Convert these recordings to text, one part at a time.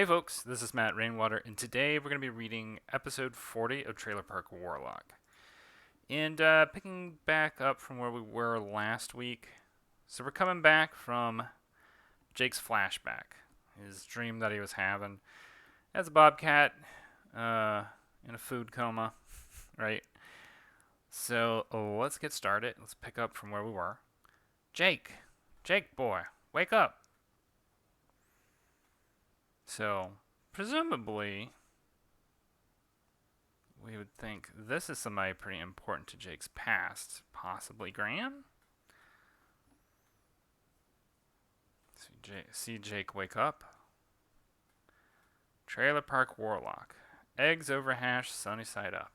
Hey folks, this is Matt Rainwater, and today we're going to be reading episode 40 of Trailer Park Warlock. And picking back up from where we were last week, so we're coming back from Jake's flashback, his dream that he was having as a bobcat in a food coma, right? So let's get started. Let's pick up from where we were. Jake boy, wake up. So, presumably, we would think this is somebody pretty important to Jake's past. Possibly Graham? See Jake wake up. Trailer Park Warlock. Eggs over hash, sunny side up.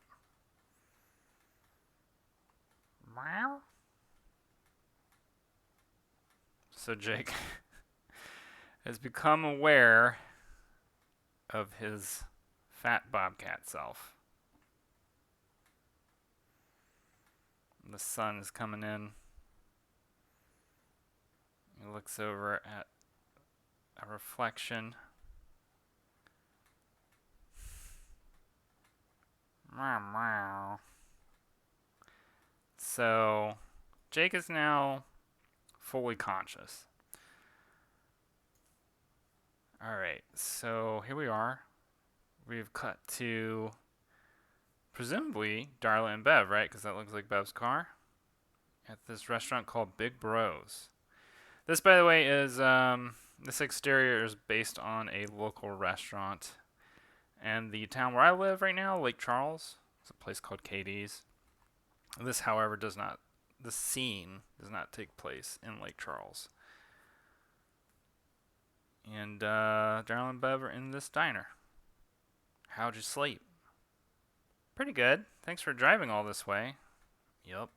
Meow. So Jake has become aware of his fat bobcat self. The sun is coming in. He looks over at a reflection. Meow, meow. So, Jake is now fully conscious. Alright, so here we are. We've cut to presumably Darla and Bev, right? Because that looks like Bev's car. At this restaurant called Big Bros. This, by the way, is this exterior is based on a local restaurant. And the town where I live right now, Lake Charles, it's a place called KD's. This, however, the scene does not take place in Lake Charles. And Darla and Bev are in this diner. How'd you sleep? Pretty good. Thanks for driving all this way. Yup.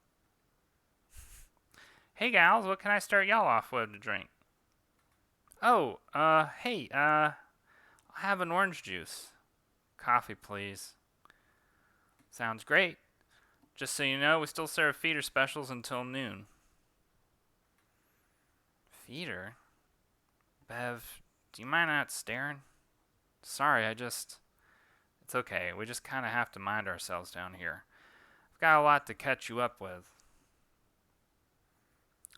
Hey gals, what can I start y'all off with to drink? Oh, hey, I'll have an orange juice. Coffee, please. Sounds great. Just so you know, we still serve feeder specials until noon. Feeder? Bev, do you mind not staring? Sorry, it's okay. We just kind of have to mind ourselves down here. I've got a lot to catch you up with.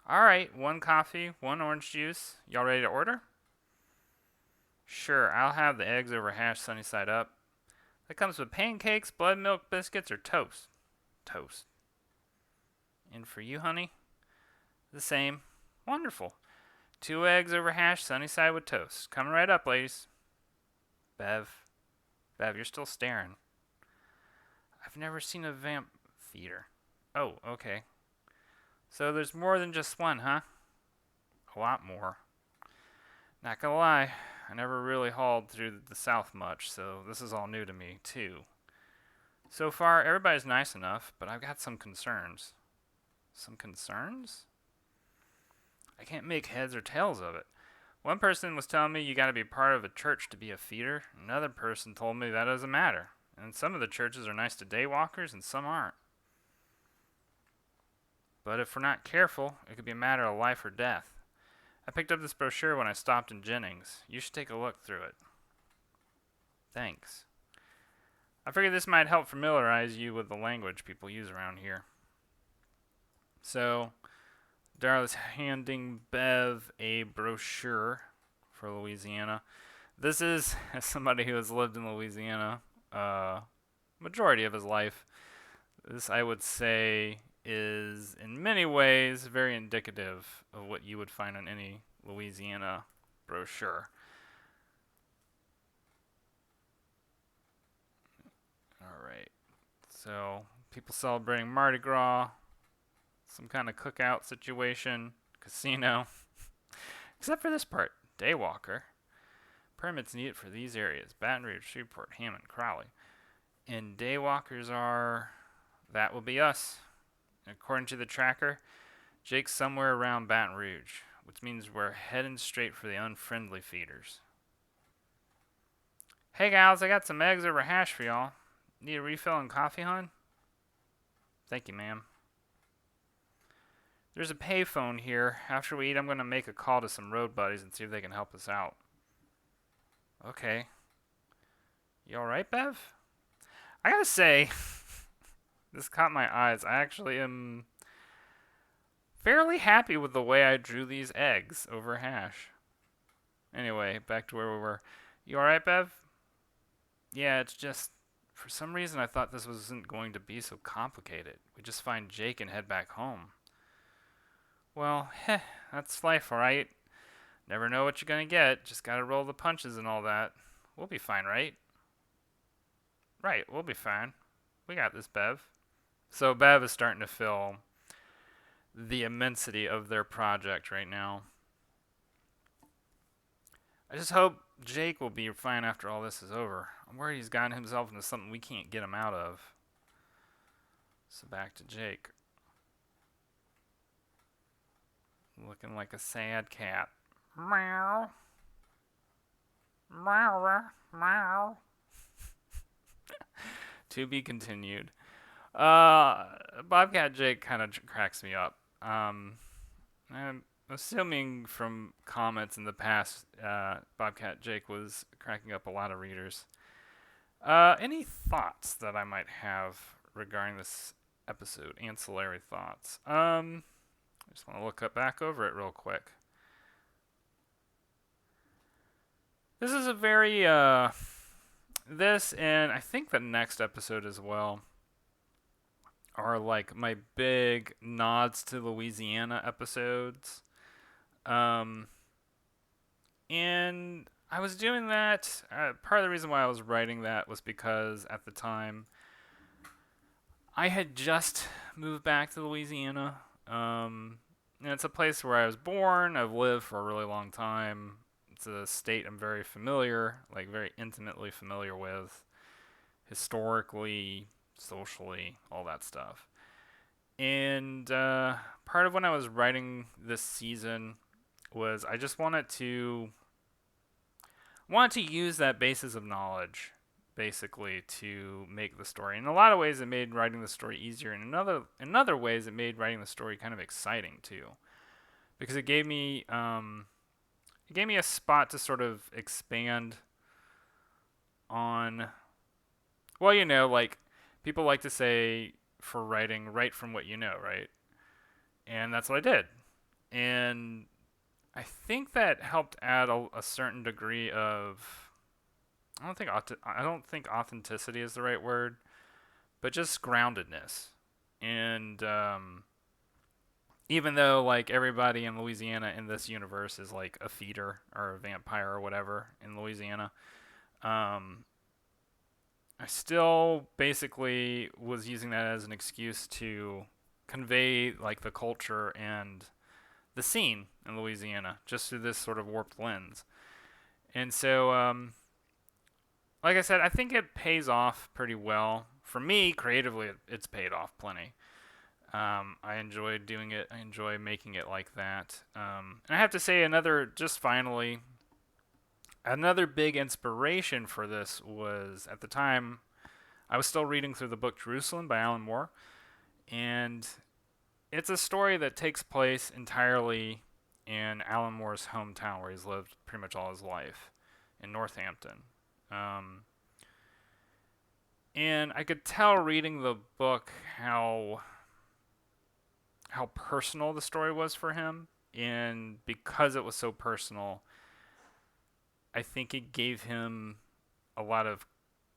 Alright, 1 coffee, 1 orange juice. Y'all ready to order? Sure, I'll have the eggs over hash sunny side up. That comes with pancakes, blood milk biscuits, or toast. Toast. And for you, honey? The same. Wonderful. 2 eggs over hash sunny side with toast. Coming right up, ladies. Bev, you're still staring. I've never seen a vamp feeder. Oh, okay. So there's more than just one, huh? A lot more. Not gonna lie, I never really hauled through the South much, so this is all new to me, too. So far, everybody's nice enough, but I've got some concerns. Some concerns? I can't make heads or tails of it. One person was telling me you gotta be part of a church to be a feeder. Another person told me that doesn't matter. And some of the churches are nice to daywalkers and some aren't. But if we're not careful, it could be a matter of life or death. I picked up this brochure when I stopped in Jennings. You should take a look through it. Thanks. I figured this might help familiarize you with the language people use around here. So, Darla's handing Bev a brochure for Louisiana. This is, as somebody who has lived in Louisiana majority of his life, this I would say is in many ways very indicative of what you would find on any Louisiana brochure. Alright, so people celebrating Mardi Gras, some kind of cookout situation, casino. Except for this part, daywalker. Permits needed for these areas, Baton Rouge, Shreveport, Hammond, Crowley. And daywalkers that will be us. According to the tracker, Jake's somewhere around Baton Rouge, which means we're heading straight for the unfriendly feeders. Hey gals, I got some eggs over hash for y'all. Need a refill on coffee, hon? Thank you, ma'am. There's a payphone here. After we eat, I'm going to make a call to some road buddies and see if they can help us out. Okay. You alright, Bev? I gotta say, this caught my eyes. I actually am fairly happy with the way I drew these eggs over hash. Anyway, back to where we were. You alright, Bev? Yeah, it's just, for some reason, I thought this wasn't going to be so complicated. We just find Jake and head back home. Well, heh, that's life, alright? Never know what you're gonna get. Just gotta roll the punches and all that. We'll be fine, right? Right, we'll be fine. We got this, Bev. So Bev is starting to feel the immensity of their project right now. I just hope Jake will be fine after all this is over. I'm worried he's gotten himself into something we can't get him out of. So back to Jake. Looking like a sad cat. Meow. Meow. Meow. To be continued. Bobcat Jake kind of cracks me up. I'm assuming from comments in the past, Bobcat Jake was cracking up a lot of readers. Any thoughts that I might have regarding this episode? Ancillary thoughts. I just want to look back over it real quick. This is a very, this and I think the next episode as well are like my big nods to Louisiana episodes. And I was doing that. Part of the reason why I was writing that was because at the time I had just moved back to Louisiana. And it's a place where I was born. I've lived for a really long time. It's a state I'm very familiar, like very intimately familiar with, historically, socially, all that stuff. And part of when I was writing this season was I just wanted to use that basis of knowledge basically to make the story. In a lot of ways it made writing the story easier, and in other ways it made writing the story kind of exciting too. Because it gave me a spot to sort of expand on, well, like people like to say for writing, write from what you know, right? And that's what I did. And I think that helped add a certain degree of, I don't think authenticity is the right word, but just groundedness. And even though like everybody in Louisiana in this universe is like a feeder or a vampire or whatever in Louisiana, I still basically was using that as an excuse to convey like the culture and the scene in Louisiana just through this sort of warped lens. And so, like I said, I think it pays off pretty well. For me, creatively, it's paid off plenty. I enjoy doing it. I enjoy making it like that. And I have to say, another big inspiration for this was at the time I was still reading through the book Jerusalem by Alan Moore, and it's a story that takes place entirely in Alan Moore's hometown, where he's lived pretty much all his life, in Northampton. And I could tell reading the book how personal the story was for him, and because it was so personal, I think it gave him a lot of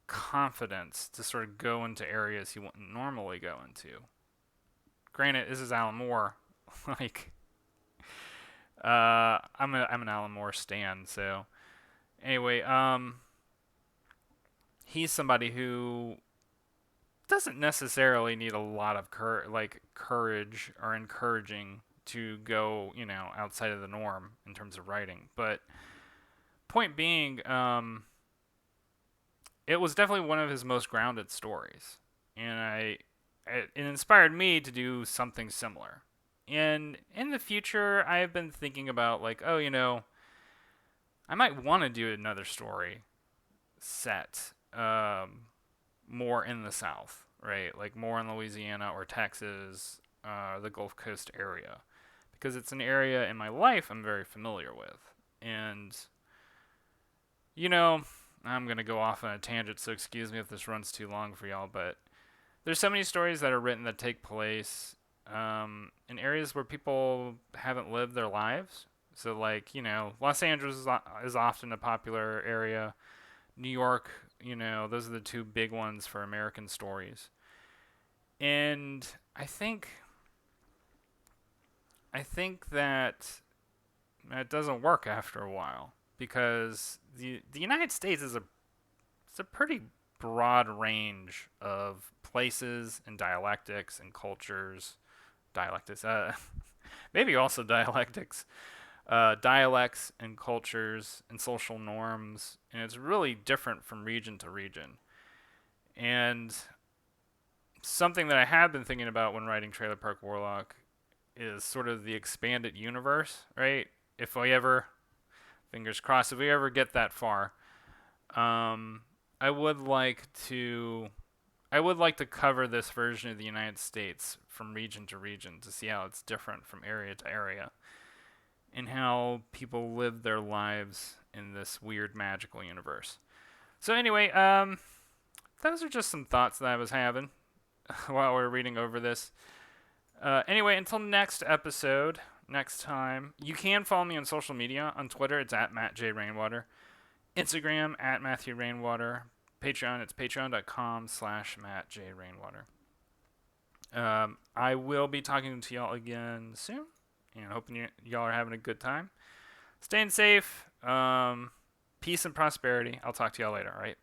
confidence to sort of go into areas he wouldn't normally go into. Granted, this is Alan Moore. like, I'm an Alan Moore stan. So, anyway, he's somebody who doesn't necessarily need a lot of courage or encouraging to go, outside of the norm in terms of writing. But point being, it was definitely one of his most grounded stories, and it inspired me to do something similar. And in the future, I've been thinking about like, oh, I might want to do another story set more in the South, right? Like more in Louisiana or Texas, the Gulf Coast area, because it's an area in my life I'm very familiar with, and You know, I'm going to go off on a tangent, so excuse me if this runs too long for y'all, but there's so many stories that are written that take place in areas where people haven't lived their lives. So, like, Los Angeles is often a popular area. New York, those are the two big ones for American stories. And I think that it doesn't work after a while because the United States is it's a pretty broad range of places and dialectics and cultures. Dialectics, maybe also dialectics, dialects and cultures and social norms, and it's really different from region to region. And something that I have been thinking about when writing Trailer Park Warlock is sort of the expanded universe, right? If we ever, fingers crossed, if we ever get that far, um, I would like to I would like to cover this version of the United States from region to region to see how it's different from area to area and how people live their lives in this weird magical universe. So anyway, those are just some thoughts that I was having while we are reading over this. Anyway, until next episode, next time, you can follow me on social media. On Twitter, it's at MattJRainwater. Instagram, at Matthew Rainwater. Patreon, it's patreon.com/MattJRainwater. I will be talking to y'all again soon, and hoping y'all are having a good time. Staying safe, peace and prosperity. I'll talk to y'all later, all right?